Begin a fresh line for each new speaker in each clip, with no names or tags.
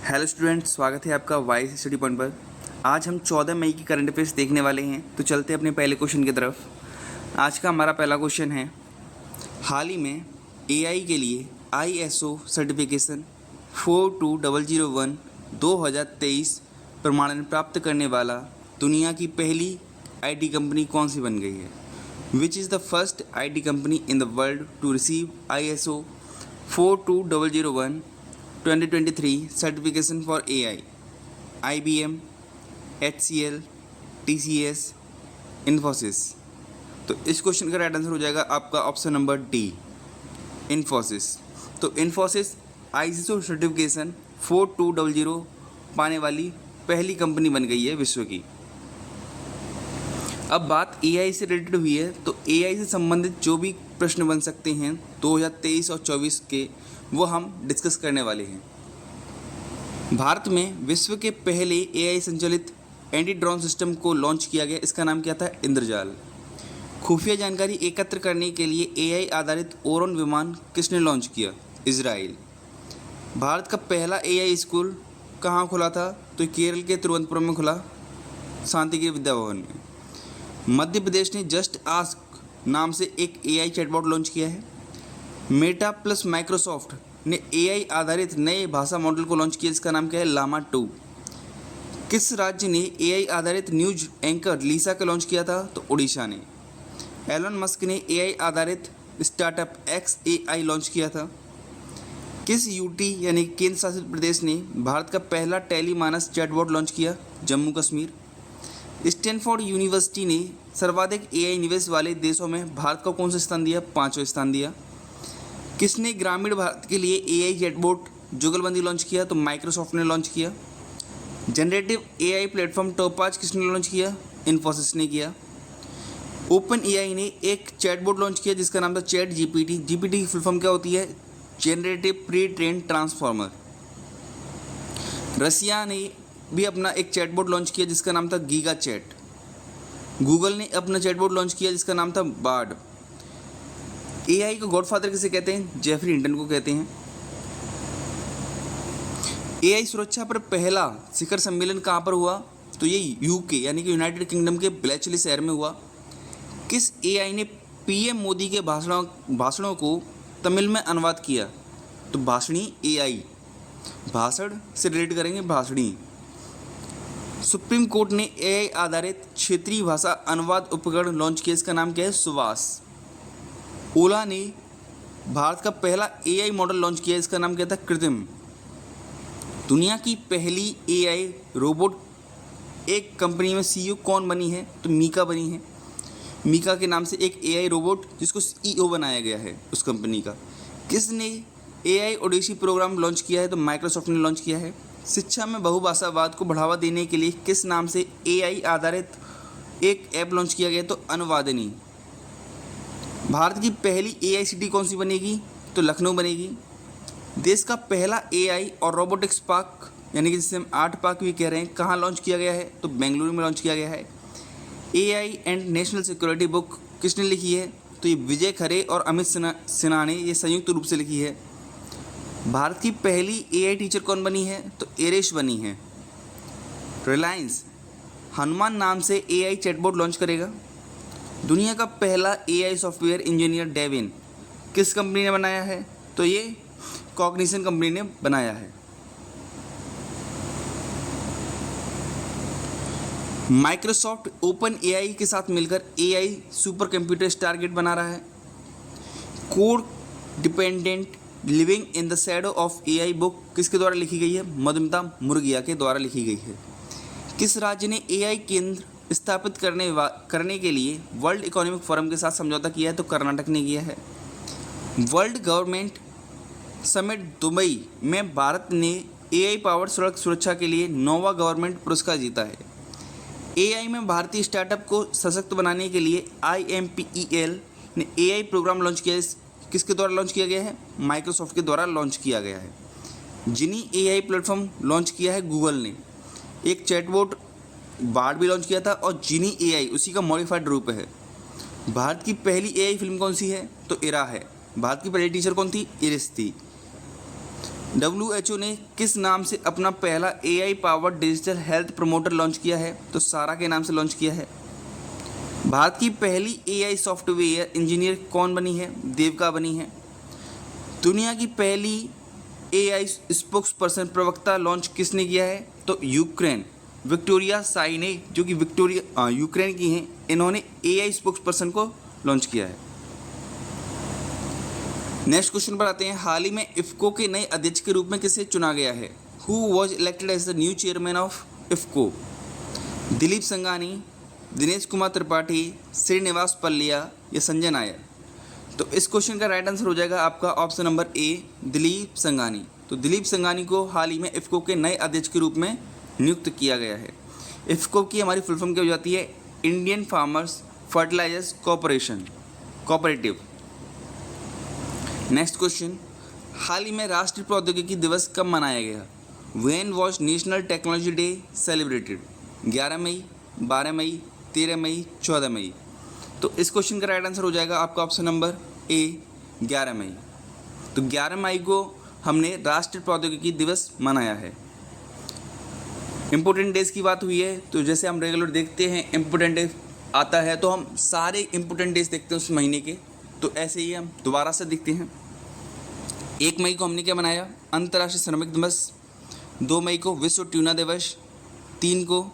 Hello student, स्वागत है आपका वाई स्टडी पॉइंट पर। आज हम 14 मई की करंट अफेयर्स देखने वाले हैं। तो चलते हैं अपने पहले क्वेश्चन की तरफ। आज का हमारा पहला क्वेश्चन है, हाल ही में एआई के लिए आईएसओ सर्टिफिकेशन 42001 2023 प्रमाणन प्राप्त करने वाला दुनिया की पहली आईटी कंपनी कौन सी बन गई है? Which is the first IT company in the world to receive ISO 42001 2023 certification for AI? IBM, HCL, TCS, Infosys. तो इस क्वेश्चन का राइट आंसर हो जाएगा आपका ऑप्शन नंबर डी, इन्फोसिस। तो इन्फोसिस आईएसओ सर्टिफिकेशन 4200 पाने वाली पहली कंपनी बन गई है विश्व की। अब बात एआई से रिलेटेड हुई है, तो एआई से संबंधित जो भी प्रश्न बन सकते हैं 2023 और 24 के, वो हम डिस्कस करने वाले हैं। भारत में विश्व के पहले एआई संचालित एंटी ड्रोन सिस्टम को लॉन्च किया गया। इसका नाम क्या था? इंद्रजाल। खुफिया जानकारी एकत्र करने के लिए एआई आधारित ओरन विमान किसने लॉन्च किया? इजराइल। भारत का पहला एआई स्कूल कहाँ खुला था? तो केरल के तिरुवनंतपुरम में खुला, शांतिगिरी विद्या भवन में। मध्य प्रदेश ने जस्ट आस्क नाम से एक एआई चैटबॉट लॉन्च किया है। मेटा प्लस माइक्रोसॉफ्ट ने एआई आधारित नए भाषा मॉडल को लॉन्च किया, इसका नाम क्या है? लामा 2। किस राज्य ने एआई आधारित न्यूज एंकर लीसा का लॉन्च किया था? तो उड़ीसा ने। एलन मस्क ने एआई आधारित स्टार्टअप XAI लॉन्च किया था। किस यूटी यानी केंद्र शासित प्रदेश ने भारत का पहला टेलीमानस चैटबॉट लॉन्च किया? जम्मू कश्मीर। स्टैनफोर्ड यूनिवर्सिटी ने सर्वाधिक एआई निवेश वाले देशों में भारत को कौन सा स्थान दिया? 5वां स्थान दिया। किसने ग्रामीण भारत के लिए एआई चैटबॉट जुगलबंदी लॉन्च किया? तो माइक्रोसॉफ्ट ने लॉन्च किया। जनरेटिव एआई प्लेटफॉर्म टोपाज किसने लॉन्च किया? इन्फोसिस ने किया। ओपन एआई ने एक चैटबॉट लॉन्च किया जिसका नाम था चैट जीपीटी। जीपीटी की फुल फॉर्म क्या होती है? Generative pre train transformer. Russia ने भी अपना एक चैटबॉट लॉन्च किया जिसका नाम था गीगा चैट। गूगल ने अपना चैटबॉट लॉन्च किया जिसका नाम था बार्ड। एआई को गॉडफादर किसे कहते हैं? जेफरी हिंटन को कहते हैं। एआई सुरक्षा पर पहला शिखर सम्मेलन कहाँ पर हुआ? तो ये यूके यानी कि यूनाइटेड किंगडम के ब्लेचली शहर में हुआ। किस एआई ने पीएम मोदी के भाषणों को तमिल में अनुवाद किया? तो भाषणी एआई। भाषण से रिलेट करेंगे, भाषणी। सुप्रीम कोर्ट ने एआई आधारित क्षेत्रीय भाषा अनुवाद उपकरण लॉन्च किया, इसका नाम क्या है? सुवास। ओला ने भारत का पहला एआई मॉडल लॉन्च किया, इसका नाम क्या था? कृत्रिम। दुनिया की पहली एआई रोबोट एक कंपनी में सीईओ कौन बनी है? तो मीका बनी है। मीका के नाम से एक एआई रोबोट जिसको सीईओ बनाया गया है उस कंपनी का। किसने एआई ओडिसी प्रोग्राम लॉन्च किया है? तो माइक्रोसॉफ्ट ने लॉन्च किया है। शिक्षा में बहुभाषावाद को बढ़ावा देने के लिए किस नाम से एआई आधारित एक ऐप लॉन्च किया गया? तो अनुवादनी। भारत की पहली एआई सिटी कौन सी बनेगी? तो लखनऊ बनेगी। देश का पहला एआई और रोबोटिक्स पार्क यानी कि जिसे हम आर्ट पार्क भी कह रहे हैं, कहाँ लॉन्च किया गया है? तो बेंगलुरु में लॉन्च किया गया है। AI and national security book किसने लिखी है? तो ये विजय खरे और अमित सिन्हा ने ये संयुक्त रूप से लिखी है। भारत की पहली एआई टीचर कौन बनी है? तो एरेश बनी है। रिलायंस हनुमान नाम से एआई चैटबॉट लॉन्च करेगा। दुनिया का पहला एआई सॉफ्टवेयर इंजीनियर डेविन किस कंपनी ने बनाया है? तो ये कॉग्निशन कंपनी ने बनाया है। माइक्रोसॉफ्ट ओपन एआई के साथ मिलकर एआई सुपर कंप्यूटर स्टारगेट बना रहा है। Code dependent living in the shadow of AI book किसके द्वारा लिखी गई है? मधुमिता मुर्गिया के द्वारा लिखी गई है। किस राज्य ने एआई केंद्र स्थापित करने के लिए वर्ल्ड इकोनॉमिक फोरम के साथ समझौता किया है? तो कर्नाटक ने किया है। वर्ल्ड गवर्नमेंट समिट दुबई में भारत ने एआई पावर सड़क सुरक्षा के लिए नोवा गवर्नमेंट पुरस्कार जीता है। एआई में भारतीय स्टार्टअप को सशक्त बनाने के लिए IMPEL ने एआई प्रोग्राम लॉन्च किया है। किसके द्वारा लॉन्च किया गया है? माइक्रोसॉफ्ट के द्वारा लॉन्च किया गया है। जिनी एआई प्लेटफॉर्म लॉन्च किया है गूगल ने। एक चैटबॉट बार्ड भी लॉन्च किया था और जिनी एआई उसी का मॉडिफाइड रूप है। भारत की पहली एआई फिल्म कौन सी है? तो इरा है। भारत की पहली टीचर कौन थी? इरिस थी। WHO ने किस नाम से अपना पहला AI powered digital health promoter launch किया है? तो सारा के नाम से लॉन्च किया है। भारत की पहली AI सॉफ्टवेयर इंजीनियर कौन बनी है? देविका बनी है। दुनिया की पहली AI स्पोक्स पर्सन प्रवक्ता लॉन्च किसने किया है? तो यूक्रेन विक्टोरिया साई ने, जो कि यूक्रेन की हैं, इन्होंने AI स्पोक्स पर्सन को लॉन्च किया है। नेक्स्ट क्वेश्चन पर आते हैं। हाल ही में इफ्को के नए अध्यक्ष के रूप में किसे चुना गया है? Who was elected as the new chairman of IFFCO? Dilip Sanghani, Dinesh Kumar Tripathi, Srinivas Pallia या संजय नायर? तो इस क्वेश्चन का राइट आंसर हो जाएगा आपका option number A, Dilip Sanghani. तो दिलीप संघानी को हाल ही में इफ्को के नए अध्यक्ष के रूप में नियुक्त किया गया है। इफ्को की हमारी फुल फॉर्म क्या हो जाती है? Indian farmers fertilisers cooperative. Next question, हाल ही में राष्ट्रीय प्रौद्योगिकी दिवस कब मनाया गया? When was national technology day celebrated? 11 मई, 12 मई, 13 मई, 14 मई? तो इस क्वेश्चन का राइट आंसर हो जाएगा आपका ऑप्शन नंबर ए, 11 मई। तो 11 मई को हमने राष्ट्रीय प्रौद्योगिकी दिवस मनाया है। इम्पोर्टेंट डेज की बात हुई है, तो जैसे हम रेगुलर देखते हैं इम्पोर्टेंट डे आता है तो हम सारे इम्पोर्टेंट डेज देखते हैं उस महीने के, तो ऐसे ही हम दोबारा से देखते हैं। 1 मई को हमने क्या मनाया? अंतर्राष्ट्रीय श्रमिक दिवस। 2 मई को विश्व ट्यूना दिवस। 3 को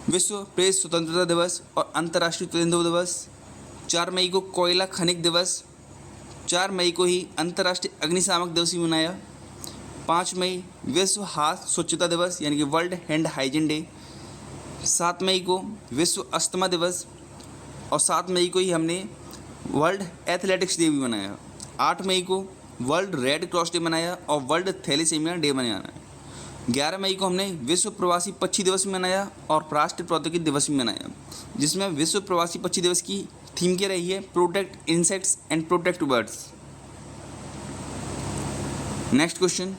विश्व प्रेस स्वतंत्रता दिवस और अंतर्राष्ट्रीय तेंदुआ दिवस। 4 मई को कोयला खनिक दिवस। 4 मई को ही अंतर्राष्ट्रीय अग्निशामक दिवस भी मनाया। 5 मई विश्व हाथ स्वच्छता दिवस यानी कि वर्ल्ड हैंड हाइजीन डे। 7 मई को विश्व अस्थमा दिवस और 7 मई को ही हमने वर्ल्ड एथलेटिक्स डे भी मनाया। 8 मई को वर्ल्ड रेड क्रॉस डे मनाया और वर्ल्ड थैलेसीमिया डे मनाया। 11 मई को हमने विश्व प्रवासी पक्षी दिवस मनाया और राष्ट्रीय प्रौद्योगिकी दिवस भी मनाया, जिसमें विश्व प्रवासी पक्षी दिवस की थीम क्या रही है? Protect insects and protect birds. Next question,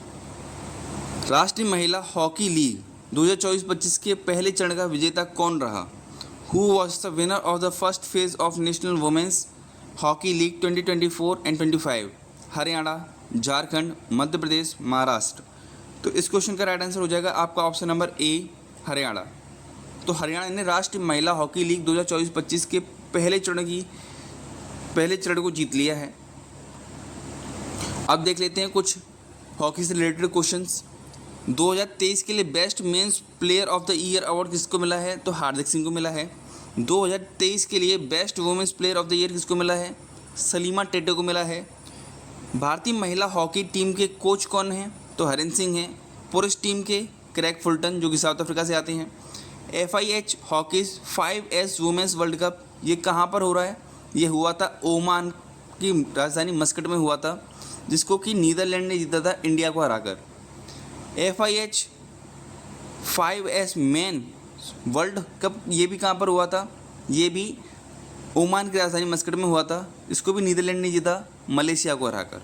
राष्ट्रीय महिला हॉकी लीग 2024-25 के पहले चरण का विजेता कौन रहा? Who was the winner of the first phase of national women's hockey league 2024 and 25? Haryana, Jharkhand, Madhya Pradesh, Maharashtra? तो इस क्वेश्चन का राइट आंसर हो जाएगा आपका ऑप्शन नंबर ए, हरियाणा। तो हरियाणा ने राष्ट्रीय महिला हॉकी लीग 2024-25 के पहले चरण को जीत लिया है। अब देख लेते हैं कुछ हॉकी से रिलेटेड क्वेश्चंस। 2023 के लिए best men's player of the year award किसको मिला है? तो हार्दिक सिंह को मिला है। 2023 के लिए best women's player of the year किसको मिला है? सलीमा टेटे को मिला है। भारतीय महिला हॉकी टीम के कोच कौन हैं? तो हरेंद्र सिंह हैं। पुरुष टीम के क्रैग फुलटन, जो कि साउथ अफ्रीका से आते हैं। FIH hockey's 5S women's world cup ये कहाँ पर हो रहा है? ये हुआ था ओमान की राजधानी मस्कट में हुआ था, जिसको कि नीदरलैंड ने जीता था इंडिया को हराकर। FIH 5S main world cup ये भी कहाँ पर हुआ था? ये भी ओमान की राजधानी मस्कट में हुआ था, इसको भी नीदरलैंड ने जीता मलेशिया को हराकर।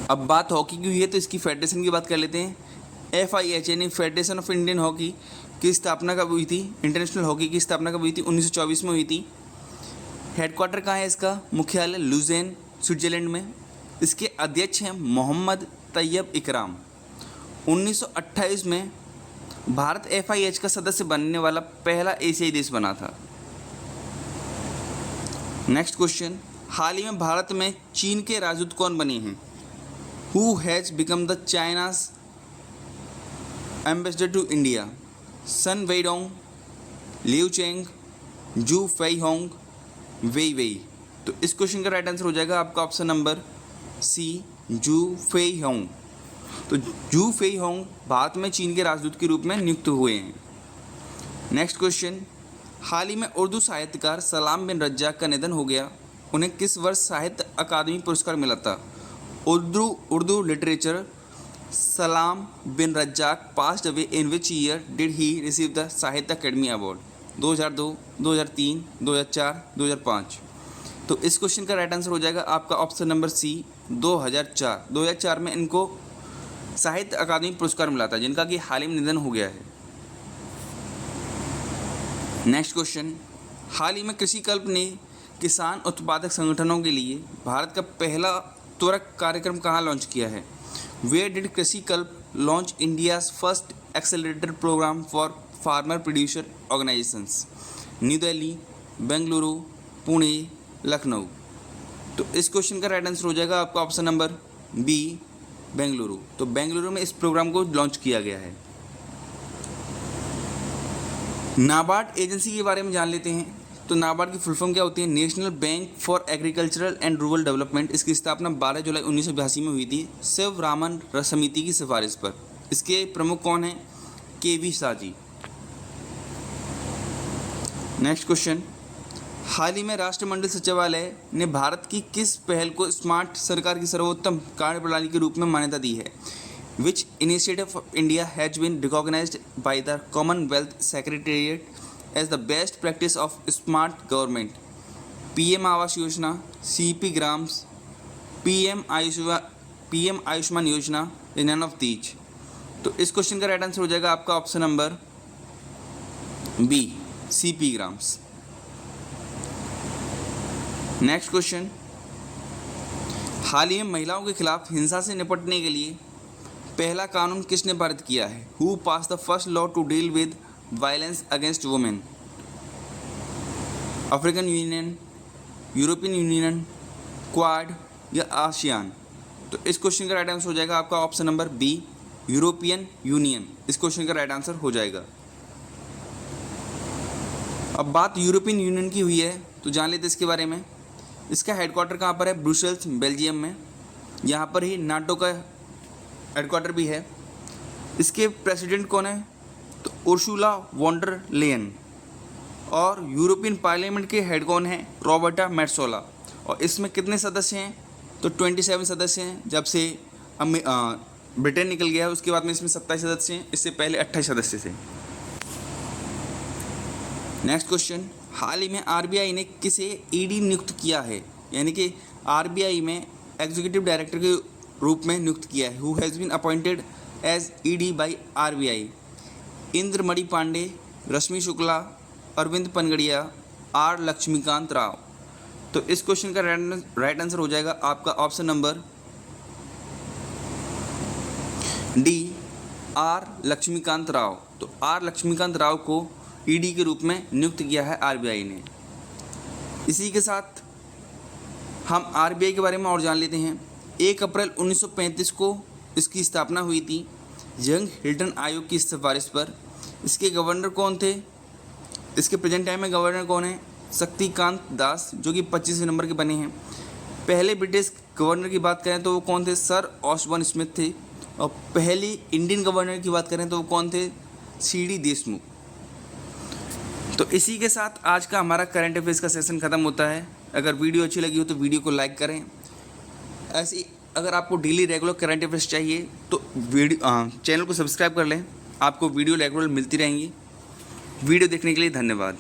अब बात हॉकी की हुई है तो इसकी फेडरेशन की बात कर लेते हैं। FIH यानी फेडरेशन ऑफ इंडियन हॉकी की स्थापना कब हुई थी? इंटरनेशनल हॉकी की स्थापना कब हुई थी? 1924 में हुई थी। हेडक्वार्टर कहाँ है इसका? मुख्यालय लुज़ेन, स्विट्जरलैंड में। इसके अध्यक्ष हैं मोहम्मद तैयब इकराम। 1928 में भारत FIH का सदस्य बनने वाला पहला एशियाई देश बना था। नेक्स्ट क्वेश्चन, हाल ही में भारत में चीन के राजदूत कौन बने हैं? Who has become the China's ambassador to India? Sun Weidong, Liu Cheng, Xu Fei Hong, Wei Wei? तो इस क्वेश्चन का राइट आंसर हो जाएगा आपका ऑप्शन नंबर सी, जू फेई होंग। तो जू फेई होंग भारत में चीन के राजदूत के रूप में नियुक्त हुए हैं। नेक्स्ट क्वेश्चन, हाल ही में उर्दू साहित्यकार सलाम बिन रज्जाक का निधन हो गया। उन्हें किस वर्ष साहित्य अकादमी पुरस्कार मिला था? Urdu literature Salam bin Razzaq passed away in which year did he receive the Sahitya Akademi award? 2002, 2003, 2004, 2005? तो इस क्वेश्चन का राइट आंसर हो जाएगा आपका ऑप्शन नंबर सी, 2004। 2004 में इनको साहित्य अकादमी पुरस्कार मिला था, जिनका कि हाल ही में निधन हो गया है। नेक्स्ट क्वेश्चन, हाल ही में कृषि कल्प ने किसान उत्पादक संगठनों के लिए भारत का पहला त्वरक कार्यक्रम कहाँ लॉन्च किया है? Where did Krishi Kalp launch India's first accelerator program for farmer producer organisations? New Delhi, Bengaluru, Pune, Lucknow. तो इस क्वेश्चन का राइट आंसर हो जाएगा आपका ऑप्शन नंबर बी, बेंगलुरु। तो बेंगलुरु में इस प्रोग्राम को लॉन्च किया गया है। नाबार्ड एजेंसी के बारे में जान लेते हैं। तो नाबार्ड की फुल फॉर्म क्या होती है? National bank for agricultural and rural development. इसकी स्थापना 12 जुलाई 1982 में हुई थी शिवरामन समिति की सिफारिश पर। इसके प्रमुख कौन हैं? KV. Shah ji. Next question, हाल ही में राष्ट्रमंडल सचिवालय ने भारत की किस पहल को स्मार्ट सरकार की सर्वोत्तम कार्यप्रणाली के रूप में मान्यता दी है? Which initiative of India has been recognised by the Commonwealth Secretariat as the best practice of smart government? PM Awas Yojana, CP grams, PM Ayushman योजना, नन ऑफ दीज। तो इस क्वेश्चन का राइट आंसर हो जाएगा आपका option number B, CP grams. Next question, हाल ही में महिलाओं के खिलाफ हिंसा से निपटने के लिए पहला कानून किसने पारित किया है? Who pass the first law to deal with violence against women? African Union, European Union, Quad या आसियान? तो इस क्वेश्चन का राइट आंसर हो जाएगा आपका option number B, European Union. इस क्वेश्चन का राइट आंसर हो जाएगा। अब बात यूरोपियन यूनियन की हुई है तो जान लेते इसके बारे में। इसका हेडक्वार्टर कहाँ पर है? ब्रुसेल्स, बेल्जियम में। यहाँ पर ही नाटो का हेडक्वार्टर भी है। इसके प्रेसिडेंट कौन है? तो उर्सुला वॉन डर लेयन। और यूरोपियन पार्लियामेंट के हेड कौन है? रॉबर्टा मेट्सोला। और इसमें कितने सदस्य हैं? तो 27 सदस्य हैं। जब से ब्रिटेन निकल गया है उसके बाद में इसमें 27 सदस्य हैं। इससे पहले 28 सदस्य थे। नेक्स्ट क्वेश्चन, हाल ही में आरबीआई ने किसे ईडी नियुक्त किया है? यानी कि आरबीआई में एग्जीक्यूटिव डायरेक्टर के रूप में नियुक्त किया है। Who has been appointed as ED by RBI? Indramani Pandey, Rashmi Shukla, Arvind Panagariya, R Laxmikant Rao. तो इस क्वेश्चन का राइट आंसर हो जाएगा आपका option number D, R Laxmikant Rao. तो आर लक्ष्मीकांत राव को ईडी के रूप में नियुक्त किया है आरबीआई ने। इसी के साथ हम आरबीआई के बारे में और जान लेते हैं। 1 अप्रैल 1935 को इसकी स्थापना हुई थी यंग हिल्टन आयोग की सिफारिश पर। इसके गवर्नर कौन थे? इसके प्रेजेंट टाइम में गवर्नर कौन है? शक्तिकांत दास, जो कि 25 नंबर के बने हैं। पहले ब्रिटिश गवर्नर की बात करें तो वो कौन थे? सर ऑस्बर्न स्मिथ थे। और पहली इंडियन गवर्नर की बात करें तो वो कौन थे? सी.डी. देशमुख। तो इसी के साथ आज का हमारा करंट अफेयर्स का सेशन ख़त्म होता है। अगर वीडियो अच्छी लगी हो तो वीडियो को लाइक करें। ऐसी अगर आपको डेली रेगुलर करंट अफेयर्स चाहिए तो चैनल को सब्सक्राइब कर लें। आपको वीडियो रेगुलर मिलती रहेंगी। वीडियो देखने के लिए धन्यवाद।